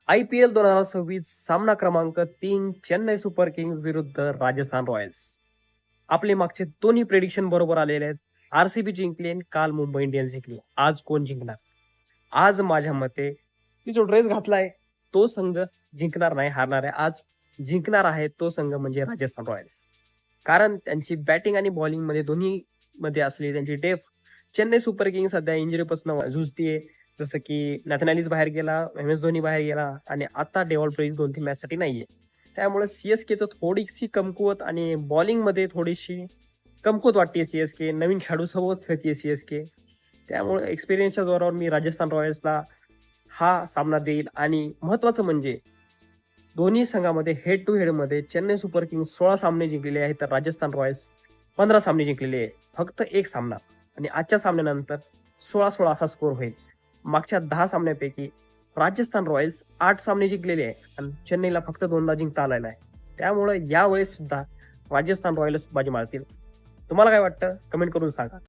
IPL 2026 सामना क्रमांक 3 Chennai Super Kings विरुद्ध राजस्थान रॉयल्स. आपले मागचे दोन्ही प्रेडिक्शन बरोबर आलेले आहेत. आरसीबी जिंकली आणि काल मुंबई इंडियन्स जिंकली. आज कोण जिंकणार? आज माझ्या मते की जो ड्रेस घातलाय तो संघ जिंकणार नाही, हारणार आहे. आज जिंकणार आहे तो संघ म्हणजे राजस्थान रॉयल्स. कारण त्यांची बॅटिंग आणि बॉलिंग मध्ये दोन्ही मध्ये असलेली त्यांची डेप्थ. चेन्नई सुपर किंग्स सध्या इंजुरीपासून झुजतीये. जसं की नॅथन एलिस बाहेर गेला, MS धोनी बाहेर गेला आणि आता डेव्हॉल्ट ब्रेव्स 2-3 मॅचसाठी नाहीये. त्यामुळे CSKचं थोडीशी कमकुवत आणि बॉलिंगमध्ये थोडीशी कमकुवत वाटते CSK. नवीन खेळाडूसोबत खेळते CSK. त्यामुळे एक्सपिरियन्सच्या जोरावर मी राजस्थान रॉयल्सला हा सामना देईल. आणि महत्त्वाचं म्हणजे दोन्ही संघामध्ये हेड टू हेडमध्ये चेन्नई सुपर किंग्स 16 सामने जिंकलेले आहेत, तर राजस्थान रॉयल्स 15 सामने जिंकलेले आहे. फक्त एक सामना आणि आजच्या सामन्यानंतर 16-16 असा स्कोर होईल. मागच्या 10 सामन्यापैकी राजस्थान रॉयल्स 8 सामने जिंकलेले आहे आणि चेन्नईला फक्त 2दा जिंकता आलेला आहे. त्यामुळे यावेळेस सुद्धा राजस्थान रॉयल्स बाजी मारतील. तुम्हाला काय वाटतं? कमेंट करून सांगा.